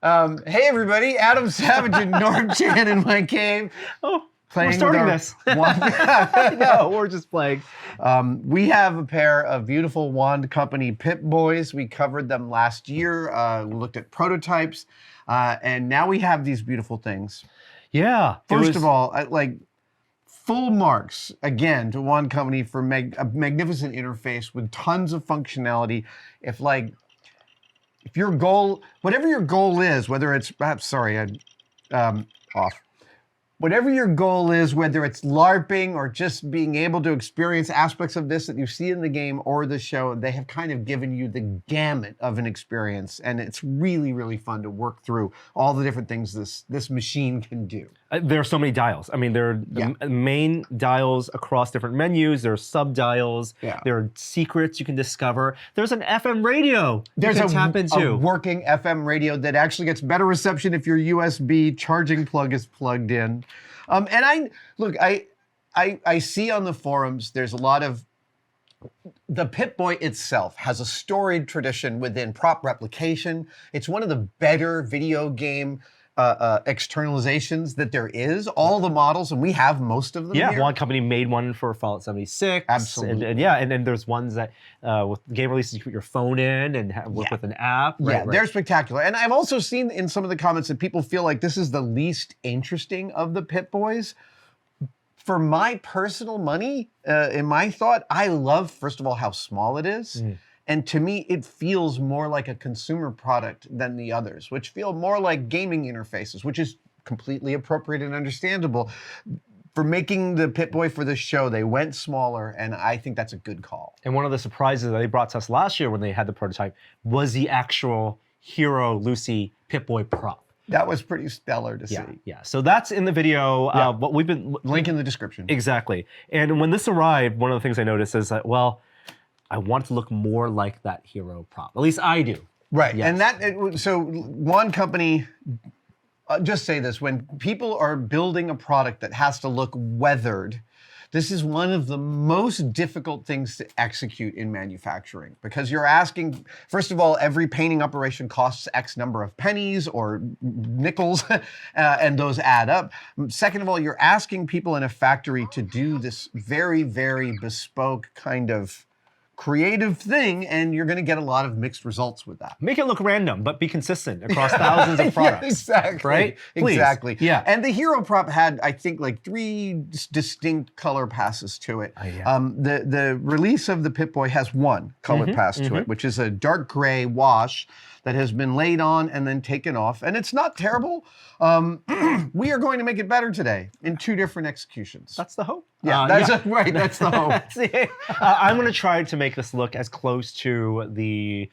Hey everybody, Adam Savage and Norm Chan in my cave. Oh, Playing we're starting this. No, we're just playing. We have a pair of beautiful wand company Pip-Boys. We covered them last year. We looked at prototypes, and now we have these beautiful things. Yeah. First of all, full marks again to Wand Company for a magnificent interface with tons of functionality. If your goal, whatever your goal is, whether it's whatever your goal is, whether it's LARPing or just being able to experience aspects of this that you see in the game or the show, they have kind of given you the gamut of an experience, and it's really, really fun to work through all the different things this machine can do. There are so many dials. I mean, there are the main dials across different menus. There are sub-dials. Yeah. There are secrets you can discover. There's an FM radio There's you can tap into. a working FM radio that actually gets better reception if your USB charging plug is plugged in. And I see on the forums there's a lot of the Pip-Boy itself has a storied tradition within prop replication. It's one of the better video game externalizations that there is. All the models, and we have most of them here. One company made one for Fallout 76. Absolutely. And then there's ones that with game releases you can put your phone in and work with an app. Right. They're spectacular. And I've also seen in some of the comments that people feel like this is the least interesting of the Pip-Boys. For my personal money, in my thought, I love, first of all, how small it is. And to me, it feels more like a consumer product than the others, which feel more like gaming interfaces, which is completely appropriate and understandable. For making the Pip-Boy for this show, they went smaller, and I think that's a good call. And one of the surprises that they brought to us last year when they had the prototype was the actual Hero Lucy Pip-Boy prop. That was pretty stellar to see. Yeah. So that's in the video. What we've been link in the description. Exactly. And when this arrived, one of the things I noticed is that, well, I want it to look more like that hero prop. At least I do. Right. Yes. And so Wand Company, just say this, when people are building a product that has to look weathered, this is one of the most difficult things to execute in manufacturing, because you're asking, first of all, every painting operation costs X number of pennies or nickels, and those add up. Second of all, you're asking people in a factory to do this very, very bespoke kind of creative thing, and you're going to get a lot of mixed results with that. Make it look random, but be consistent across thousands of products. Exactly. Right? Please. Exactly. Yeah. And the hero prop had, I think, like 3 distinct color passes to it. The release of the Pip-Boy has one color pass to it, which is a dark gray wash that has been laid on and then taken off. And it's not terrible. We are going to make it better today in 2 different executions. That's the hope. Yeah, right. That's the hope. I'm going to try to make this look as close to the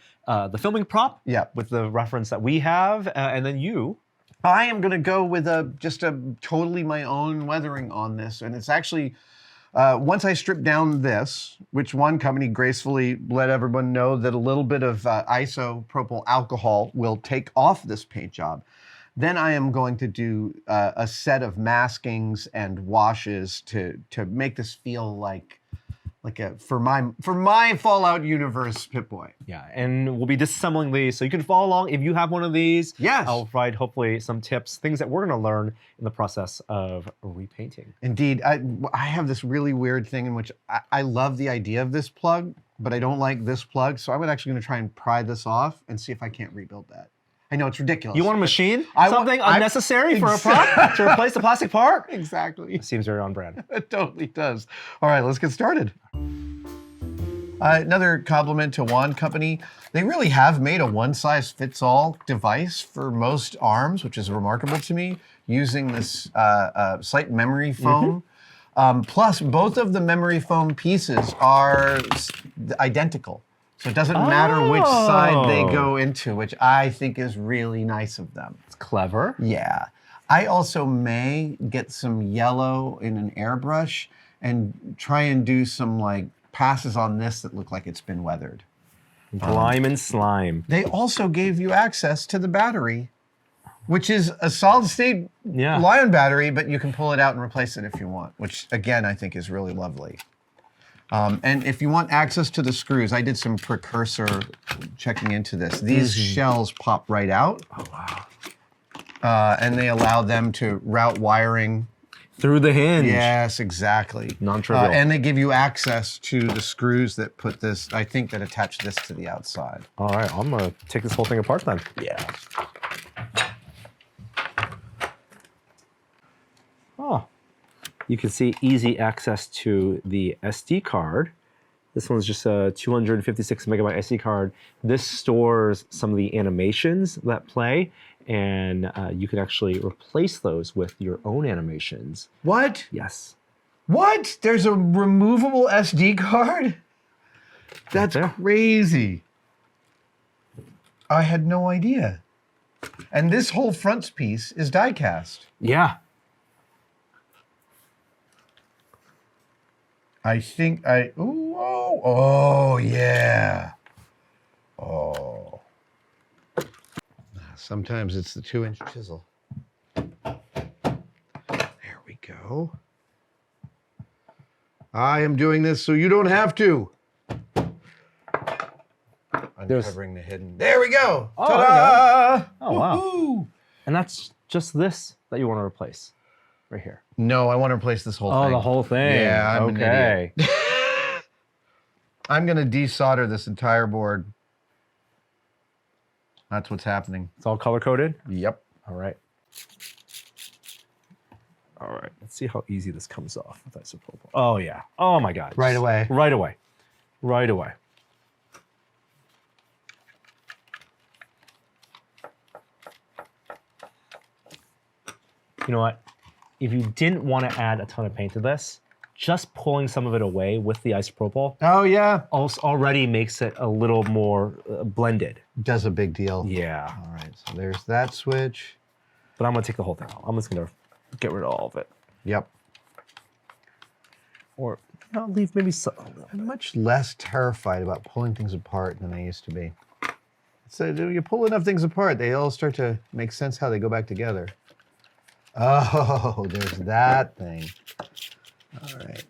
filming prop with the reference that we have, and then you. I am going to go with just a totally my own weathering on this, and it's actually once I strip down this, which Wand Company gracefully let everyone know that a little bit of isopropyl alcohol will take off this paint job. Then I am going to do a set of maskings and washes to make this feel like a for my Fallout universe Pip-Boy. Yeah, and we'll be disassembling these, so you can follow along if you have one of these. Yes. I'll provide hopefully some tips, things that we're going to learn in the process of repainting. Indeed, I have this really weird thing in which I love the idea of this plug, but I don't like this plug, so I'm actually going to try and pry this off and see if I can't rebuild that. I know, it's ridiculous. You want to machine something unnecessary for a prop to replace the plastic part? Exactly. It seems very on brand. It totally does. All right, let's get started. Another compliment to Wand Company. They really have made a one-size-fits-all device for most arms, which is remarkable to me, using this slight memory foam. Plus, both of the memory foam pieces are identical. So it doesn't matter which side they go into, which I think is really nice of them. It's clever. Yeah. I also may get some yellow in an airbrush and try and do some like passes on this that look like it's been weathered. Grime and slime. They also gave you access to the battery, which is a solid-state Lion battery, but you can pull it out and replace it if you want, which again I think is really lovely. And if you want access to the screws, I did some precursor checking into this. These shells pop right out. Oh, wow. And they allow them to route wiring. Through the hinge. Yes, exactly. Non-trivial. And they give you access to the screws that put this, I think, that attach this to the outside. All right, I'm gonna take this whole thing apart then. Yeah. Oh, you can see easy access to the SD card. This one's just a 256 megabyte SD card. This stores some of the animations that play, and you can actually replace those with your own animations. What? Yes. What? There's a removable SD card? That's crazy. I had no idea. And this whole front piece is die cast. Yeah. I think oh, yeah. Oh. Sometimes it's the 2-inch chisel. There we go. I am doing this so you don't have to. Uncovering the hidden. There we go. Oh, Ta-da! there we go. Oh, wow. And that's just this that you want to replace right here. No, I want to replace this whole thing. Oh, the whole thing. Yeah, I'm okay. an idiot. I'm going to desolder this entire board. That's what's happening. It's all color-coded? Yep. All right. All right. Let's see how easy this comes off with isopropyl. Oh, yeah. Oh, my God. Right away. Right away. Right away. You know what? If you didn't want to add a ton of paint to this, just pulling some of it away with the isopropyl Oh, yeah. already makes it a little more blended. Does a big deal. Yeah. All right, so there's that switch. But I'm going to take the whole thing out. I'm just going to get rid of all of it. Yep. Or I'll leave maybe some. I'm much less terrified about pulling things apart than I used to be. So you pull enough things apart, they all start to make sense how they go back together. Oh, there's that thing. All right.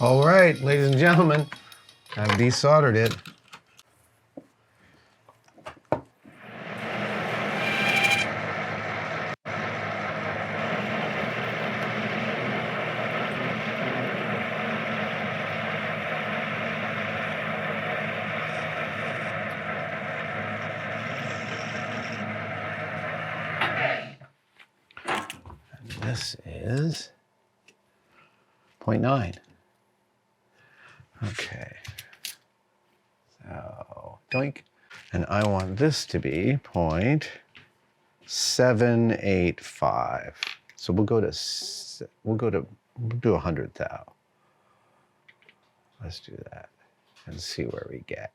All right, ladies and gentlemen, I've desoldered it. And this is 0.9. Okay, so doink, and I want this to be 0.785. So we'll do 100 thou. Let's do that and see where we get.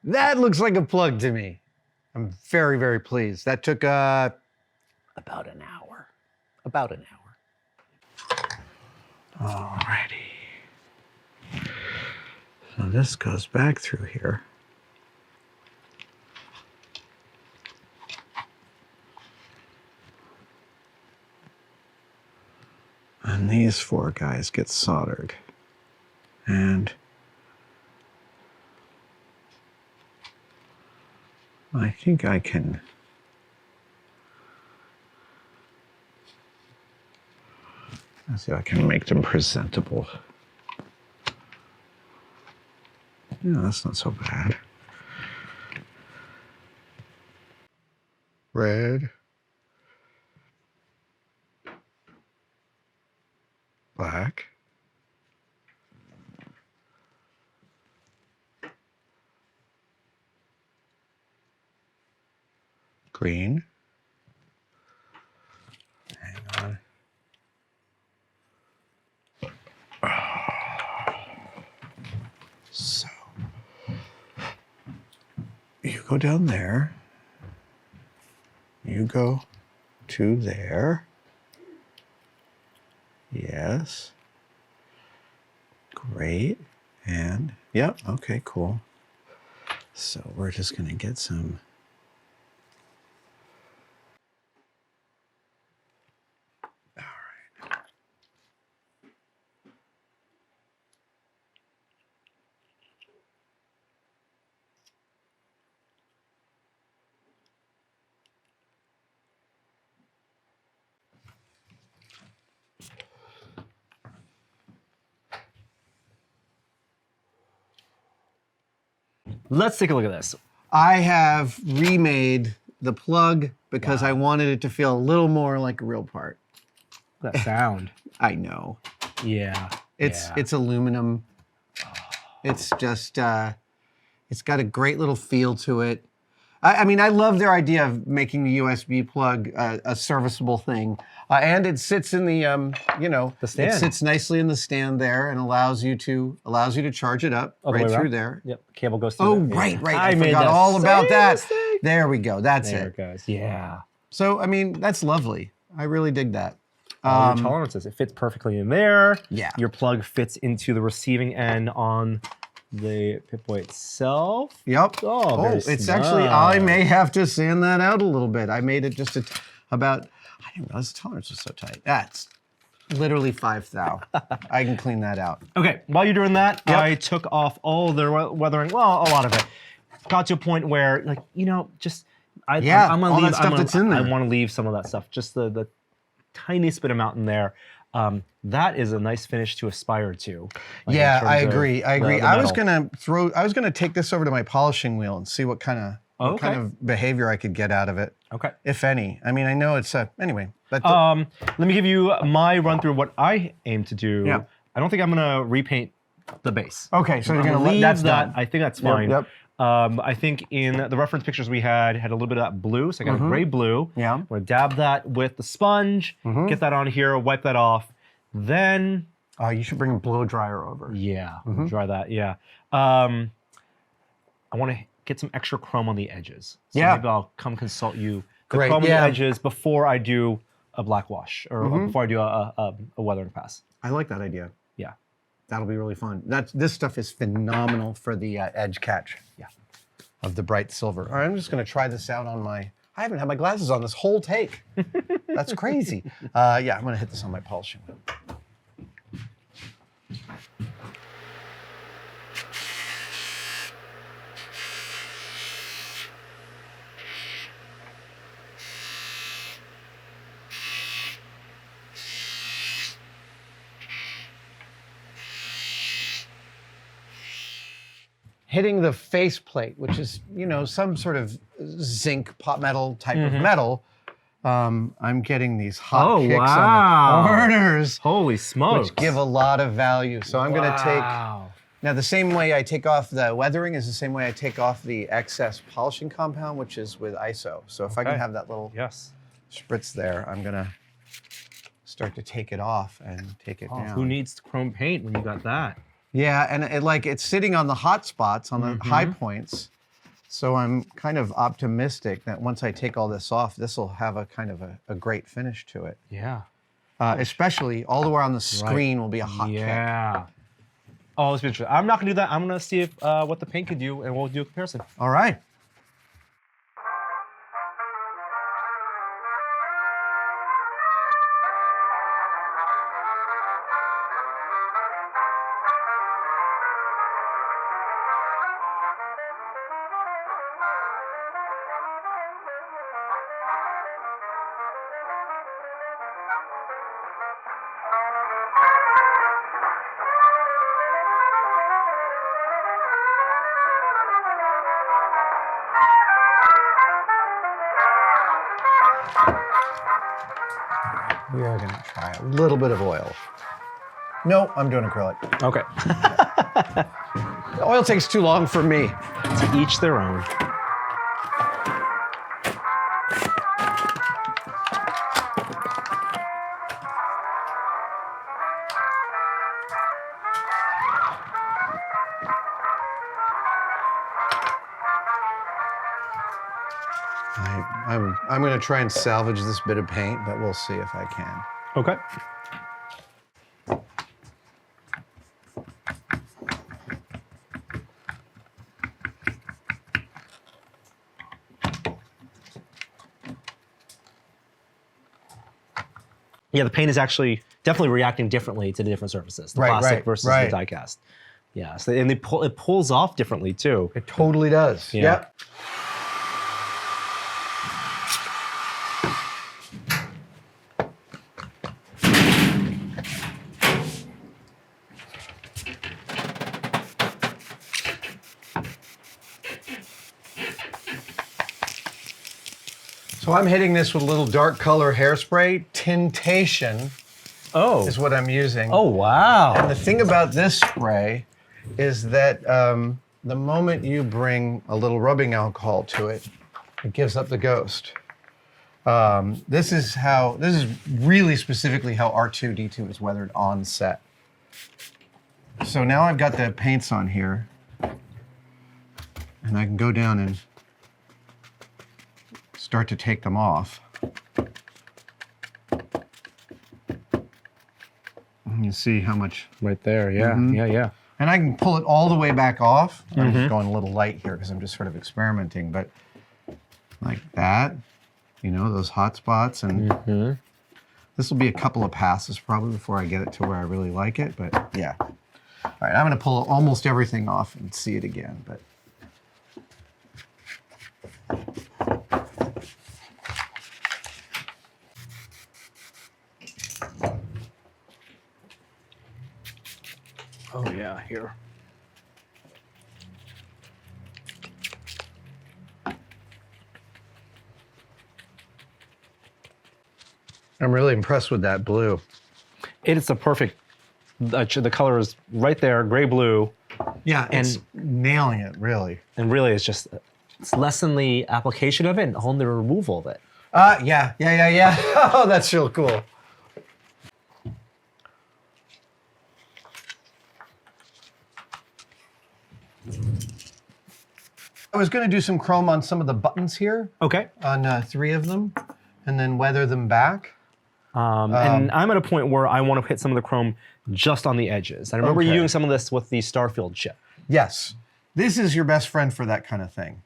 That looks like a plug to me. I'm very, very pleased. That took about an hour. About an hour. Alrighty. So this goes back through here. then these 4 guys get soldered. And I think I can. Let's see if I can make them presentable. Yeah, that's not so bad. Red. Black. Green. Hang on. So, you go down there. You go to there. Yes. Great. And, yep, okay, cool. So we're just gonna get some. All right. Let's take a look at this. I have remade the plug because I wanted it to feel a little more like a real part. That sound. I know. Yeah. It's aluminum. It's just it's got a great little feel to it. I mean, I love their idea of making the USB plug a serviceable thing, and it sits in the the stand. It sits nicely in the stand there and allows you to charge it up All the right way through around? there. Yep. Cable goes through. Oh, there. right. I I made forgot the all about same that. mistake. There we go. That's There it. it goes. Yeah. So I mean, that's lovely. I really dig that. All your tolerances. It fits perfectly in there. Yeah. Your plug fits into the receiving end on the Pip-Boy itself. Yep. Oh, very it's actually, snug. I may have to sand that out a little bit. I made it just about, I didn't realize the tolerance was so tight. That's literally 5 thou. I can clean that out. Okay, while you're doing that, Yep. I took off all the weathering, well, a lot of it. Got to a point where, like, just, I'm gonna all leave that stuff that's in there. I want to leave some of that stuff, just the tiniest bit amount in there. That is a nice finish to aspire to. Like, Yeah, in I terms of agree. the I metal. was gonna take this over to my polishing wheel and see what kind of behavior I could get out of it, Okay. if any. I mean, I know it's anyway. But Let me give you my run through what I aim to do. Yeah. I don't think I'm gonna repaint the base. okay, so you're I'm gonna leave that's that. done. I think that's fine. Yep. I think in the reference pictures we had a little bit of that blue, so I got a gray blue. Yeah. I'm gonna dab that with the sponge, get that on here, wipe that off. Then, You should bring a blow dryer over. yeah, dry that. Yeah. I want to get some extra chrome on the edges. So Yeah. maybe I'll come consult you. The Great, chrome on yeah. the edges before I do a black wash or before I do a weathering pass. I like that idea. Yeah. That'll be really fun. This stuff is phenomenal for the edge catch. Yeah. Of the bright silver. All right, I'm just gonna try this out on my. I haven't had my glasses on this whole take. That's crazy. Yeah, I'm gonna hit this on my polishing wheel. Hitting the faceplate, which is, some sort of zinc pot metal type of metal, I'm getting these hot kicks on the corners, Holy smokes. which give a lot of value. So I'm gonna take, now the same way I take off the weathering is the same way I take off the excess polishing compound, which is with ISO. So if I can Okay. have that little Yes. spritz there, I'm gonna start to take it off and take it down. Who needs chrome paint when you got that? Yeah, and it's sitting on the hot spots, on the high points. So I'm kind of optimistic that once I take all this off, this will have a kind of a great finish to it. Yeah. Especially all the way on the screen will be a hot kick. Yeah. Oh, it's been interesting. I'm not gonna do that. I'm gonna see if what the paint can do, and we'll do a comparison. All right. We are going to try a little bit of oil. No, I'm doing acrylic. Okay. The oil takes too long for me. To each their own. I'm going to try and salvage this bit of paint, but we'll see if I can. Okay. Yeah, the paint is actually definitely reacting differently to the different surfaces. The plastic versus the die cast. Yeah, so, and it pulls off differently too. It totally does. Yeah. Yep. So I'm hitting this with a little dark color hairspray. Tintation is what I'm using. Oh, wow. And the thing about this spray is that the moment you bring a little rubbing alcohol to it, it gives up the ghost. This is really specifically how R2-D2 is weathered on set. So now I've got the paints on here, and I can go down and start to take them off. And you see how much right there, yeah, yeah. And I can pull it all the way back off. I'm just going a little light here because I'm just sort of experimenting, but like that, you know, those hot spots. And this will be a couple of passes probably before I get it to where I really like it, but yeah. All right, I'm gonna pull almost everything off and see it again, but. Oh yeah, here. I'm really impressed with that blue. It's a perfect, the color is right there, gray-blue. Yeah, it's nailing it, really. And really it's lessen the application of it and hone the removal of it. Yeah. Oh, that's real cool. I was going to do some chrome on some of the buttons here. Okay. On 3 of them, and then weather them back. And I'm at a point where I want to hit some of the chrome just on the edges. I remember you doing some of this with the Starfield chip. Yes. This is your best friend for that kind of thing.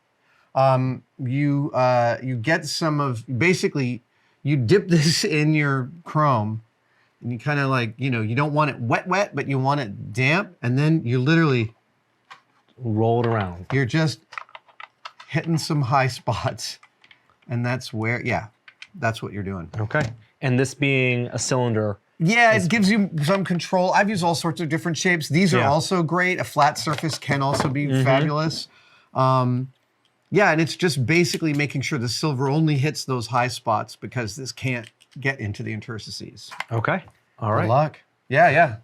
You get some of, basically, you dip this in your chrome, and you kind of like, you know, you don't want it wet, but you want it damp, and then you literally roll it around. You're just hitting some high spots, and that's where, yeah, that's what you're doing. Okay. And this being a cylinder. Yeah, it gives you some control. I've used all sorts of different shapes. These are also great. A flat surface can also be fabulous. Yeah, and it's just basically making sure the silver only hits those high spots because this can't get into the interstices. Okay. All right. Good luck. Yeah.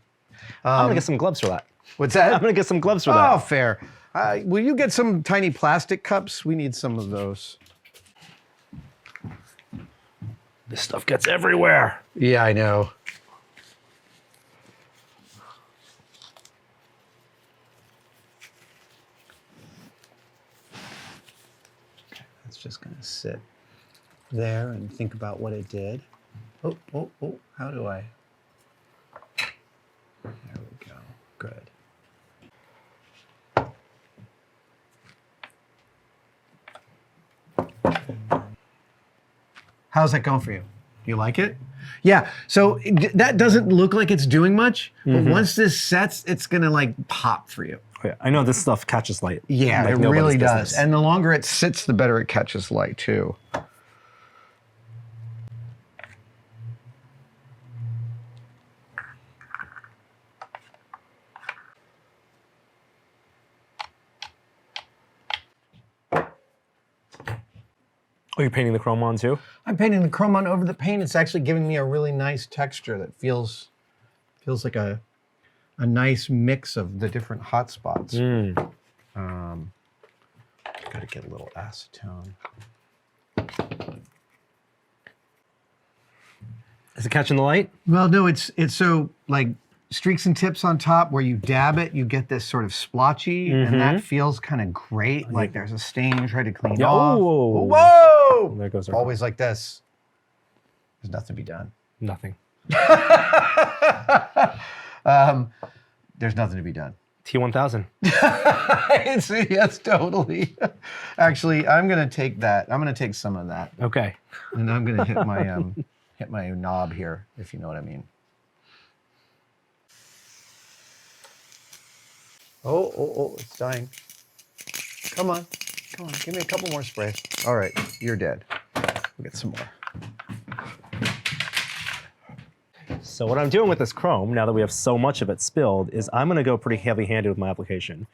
I'm gonna get some gloves for that. What's that? I'm gonna get some gloves for that. Oh, fair. Will you get some tiny plastic cups? We need some of those. This stuff gets everywhere. Yeah, I know. Okay, it's just gonna sit there and think about what it did. Oh, how do I? There we go, good. How's that going for you? You like it? Yeah, so that doesn't look like it's doing much, but once this sets, it's gonna like pop for you. Yeah, I know this stuff catches light. Yeah, like it really does. business. And the longer it sits, the better it catches light too. Oh, you're painting the chrome on too? I'm painting the chrome on over the paint. It's actually giving me a really nice texture that feels like a nice mix of the different hot spots. Got to get a little acetone. Is it catching the light? Well, no, it's so like streaks and tips on top where you dab it, you get this sort of splotchy, and that feels kind of great. Like there's a stain you try to clean off. Whoa! Whoa! There goes our Always like this. There's nothing to be done. nothing. There's nothing to be done. T1000. Yes, totally. Actually, I'm gonna take that. I'm gonna take some of that, Okay. and I'm gonna hit my knob here, if you know what I mean. Oh, it's dying. Come on, give me a couple more sprays. All right, you're dead. We'll get some more. So what I'm doing with this chrome, now that we have so much of it spilled, is I'm gonna go pretty heavy-handed with my application.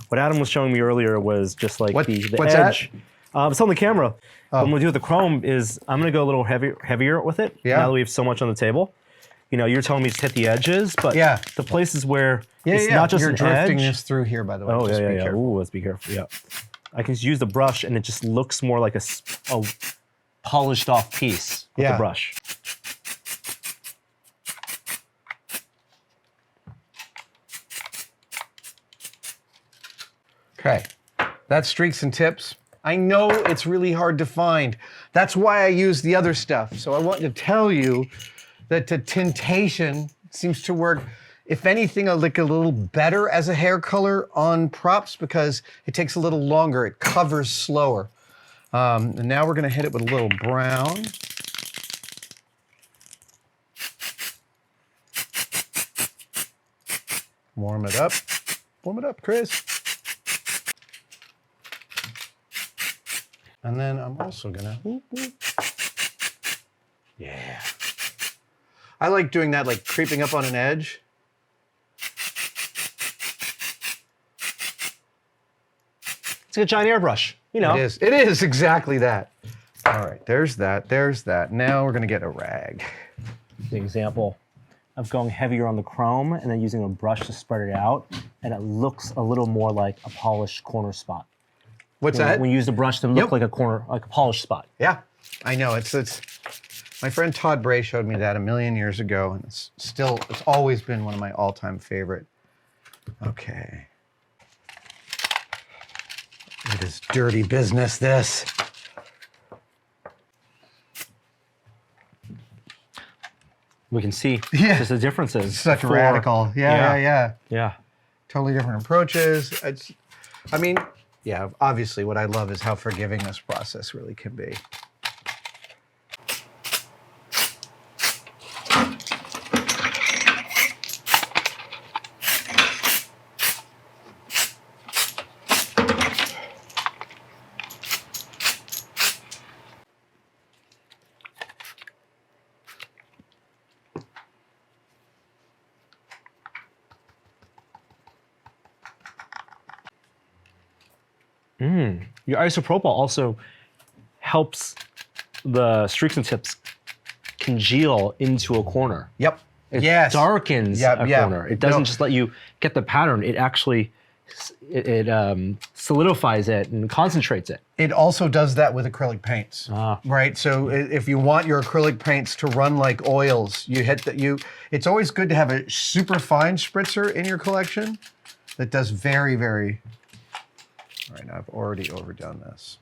What Adam was showing me earlier was just like What's edge. It's on the camera. Oh. What I'm gonna do with the chrome is I'm gonna go a little heavier with it. Yeah. Now that we have so much on the table. You know, you're telling me to hit the edges, but the places where it's not just you're an drifting edge. this through here, by the way. Oh, Just be yeah. careful. Ooh, let's be careful. Yeah. I can just use the brush and it just looks more like a polished off piece with the brush. Okay, that's streaks and tips. I know it's really hard to find. That's why I use the other stuff. So I want to tell you that the tintation seems to work, if anything, like a little better as a hair color on props because it takes a little longer. It covers slower. And now we're gonna hit it with a little brown. Warm it up. Warm it up, Chris. And then I'm also gonna, yeah. I like doing that, like creeping up on an edge. It's a giant airbrush, you know. It is exactly that. All right, there's that. Now we're gonna get a rag. The example of going heavier on the chrome and then using a brush to spread it out, and it looks a little more like a polished corner spot. What's that? When you use the brush to look like a corner, like a polished spot. Yeah, I know. It's my friend Todd Bray showed me that a million years ago, and it's always been one of my all-time favorite. Okay. It is dirty business, this. We can see just the differences. Such radical. Yeah. Yeah. Totally different approaches. I mean, yeah, obviously what I love is how forgiving this process really can be. Your isopropyl also helps the streaks and tips congeal into a corner. Yep. It darkens a corner. It doesn't just let you get the pattern. It actually solidifies it and concentrates it. It also does that with acrylic paints, right? So if you want your acrylic paints to run like oils, it's always good to have a super fine spritzer in your collection that does very, very. All right, now I've already overdone this.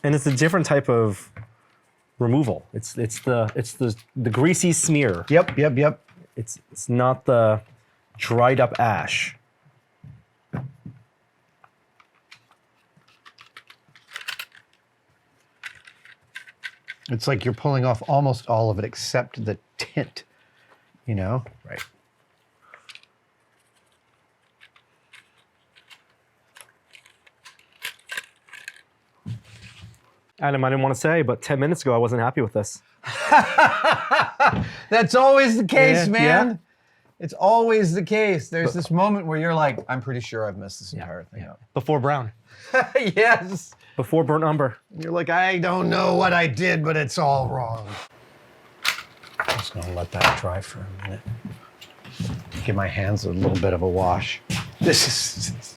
And it's a different type of removal. It's the greasy smear. Yep. It's not the dried up ash. It's like you're pulling off almost all of it except the tint, you know? Right. Adam, I didn't want to say, but 10 minutes ago, I wasn't happy with this. That's always the case, Yeah, man. yeah. It's always the case. There's this moment where you're like, I'm pretty sure I've messed this entire thing up. Before brown. Yes. Before burnt umber. You're like, I don't know what I did, but it's all wrong. I'm just gonna let that dry for a minute. Give my hands a little bit of a wash. This is,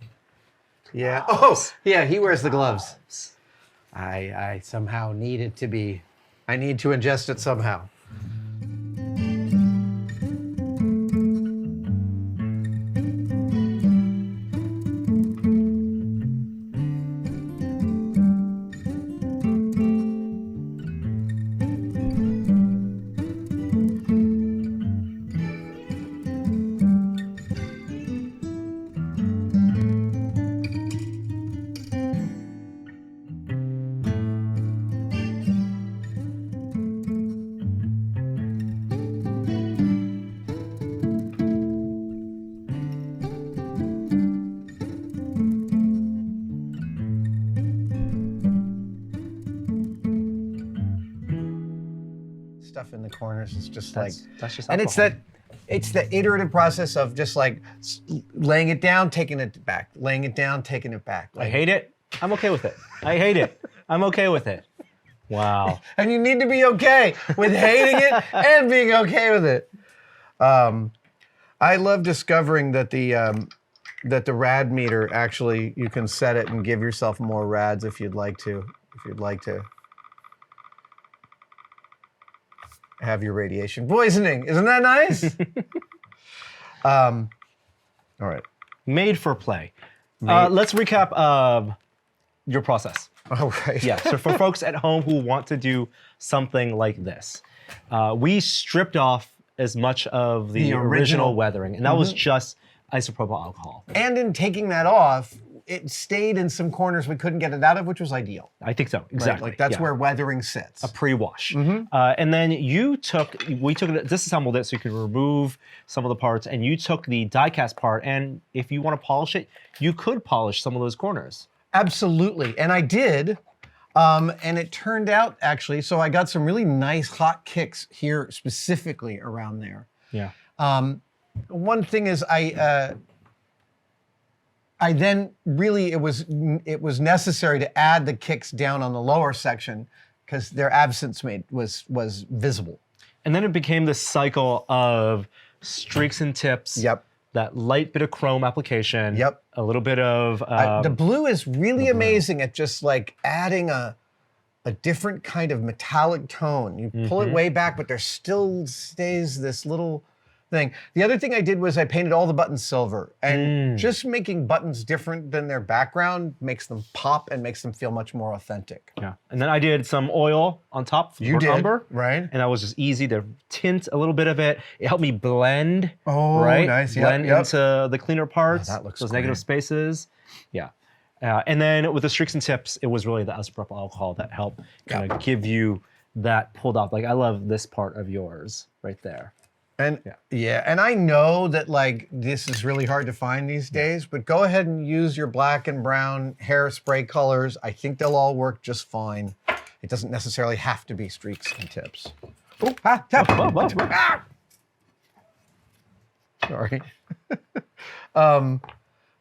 yeah. Oh, yeah, he wears the gloves. I somehow need it to be, I need to ingest it somehow. Stuff in the corners is just That's just and it's alcohol. it's the iterative process of just like laying it down, taking it back, laying it down, taking it back. I hate it. I'm okay with it. I hate it. I'm okay with it. Wow. And you need to be okay with hating it and being okay with it. I love discovering that the rad meter actually, you can set it and give yourself more rads if you'd like to. Have your radiation poisoning. Isn't that nice? All right. Made for play. Let's recap your process. All right. Yeah, so for folks at home who want to do something like this, we stripped off as much of the original weathering, and that was just isopropyl alcohol. And in taking that off, it stayed in some corners we couldn't get it out of, which was ideal. I think so, exactly. Like that's yeah. where weathering sits. A pre-wash. And then we took it, disassembled it so you could remove some of the parts, and you took the die-cast part, and if you want to polish it, you could polish some of those corners. Absolutely, and I did, and it turned out actually, so I got some really nice hot kicks here specifically around there. Yeah. One thing is I then really, it was necessary to add the kicks down on the lower section because their absence was visible. And then it became this cycle of streaks and tips. Yep. That light bit of chrome application. Yep. A little bit of... the blue is really amazing at just like adding a different kind of metallic tone. You pull it way back, but there still stays this little thing. The other thing I did was I painted all the buttons silver, and just making buttons different than their background makes them pop and makes them feel much more authentic. Yeah. And then I did some oil on top for You did, umber. right? And that was just easy to tint a little bit of it. It helped me blend. Oh, right? nice. Yep, Blend yep. into the cleaner parts. that looks those negative great. spaces. Yeah. And then with the streaks and tips, it was really the isopropyl alcohol that helped kind of give you that pulled off. Like I love this part of yours right there. And yeah, and I know that like this is really hard to find these days, but go ahead and use your black and brown hairspray colors. I think they'll all work just fine. It doesn't necessarily have to be streaks and tips. Oh, ah. Sorry.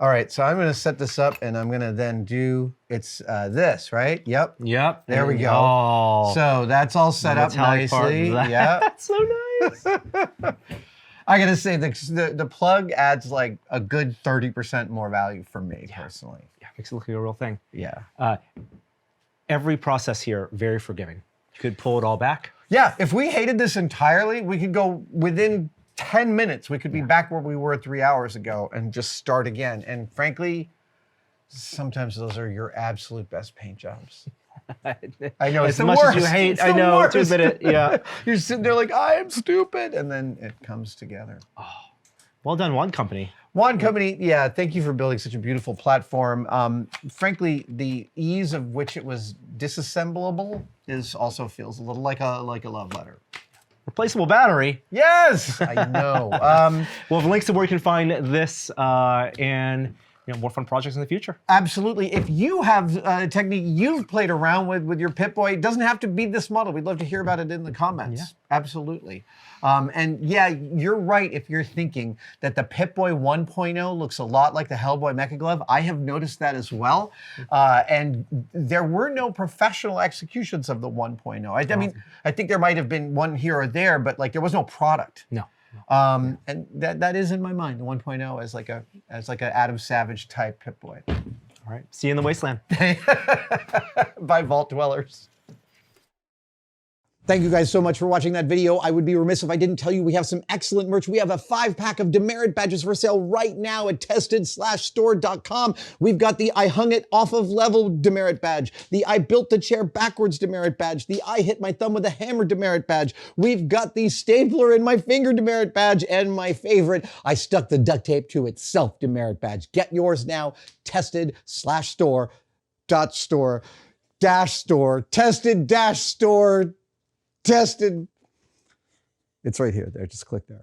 All right, so I'm gonna set this up and I'm gonna then do, it's this, right? Yep. Yep. There we go. Oh, So that's all set up metallic part of nicely. that. Yeah. That's so nice. I gotta say the plug adds like a good 30% more value for me personally. Yeah, makes it look like a real thing. Yeah. Every process here, very forgiving. You could pull it all back. Yeah, if we hated this entirely, we could go within 10 minutes. We could be back where we were 3 hours ago and just start again. And frankly, sometimes those are your absolute best paint jobs. I know, it's as the much worst. as you hate, It's I the know, to worst. admit it. Yeah. You're sitting there like, I am stupid. And then it comes together. Well done, one company. One company, yeah, thank you for building such a beautiful platform. Frankly, the ease of which it was disassemblable also feels a little like a love letter. Replaceable battery. Yes, I know. We'll have links to where you can find this and more fun projects in the future. Absolutely. If you have a technique you've played around with your Pip-Boy, it doesn't have to be this model. We'd love to hear about it in the comments. Yeah. Absolutely. And yeah, you're right if you're thinking that the Pip-Boy 1.0 looks a lot like the Hellboy Mecha Glove. I have noticed that as well. And there were no professional executions of the 1.0. I mean, I think there might have been one here or there, but like there was no product. No. And that is in my mind, the 1.0 as like a Adam Savage type Pip-Boy. All right. See you in the wasteland. By Vault Dwellers. Thank you guys so much for watching that video. I would be remiss if I didn't tell you we have some excellent merch. We have a 5-pack of demerit badges for sale right now at tested/store.com. We've got the I hung it off of level demerit badge, the I built the chair backwards demerit badge, the I hit my thumb with a hammer demerit badge. We've got the stapler in my finger demerit badge, and my favorite, I stuck the duct tape to itself demerit badge. Get yours now, tested/store.store. Tested-store. Tested. It's right here. There. Just click there.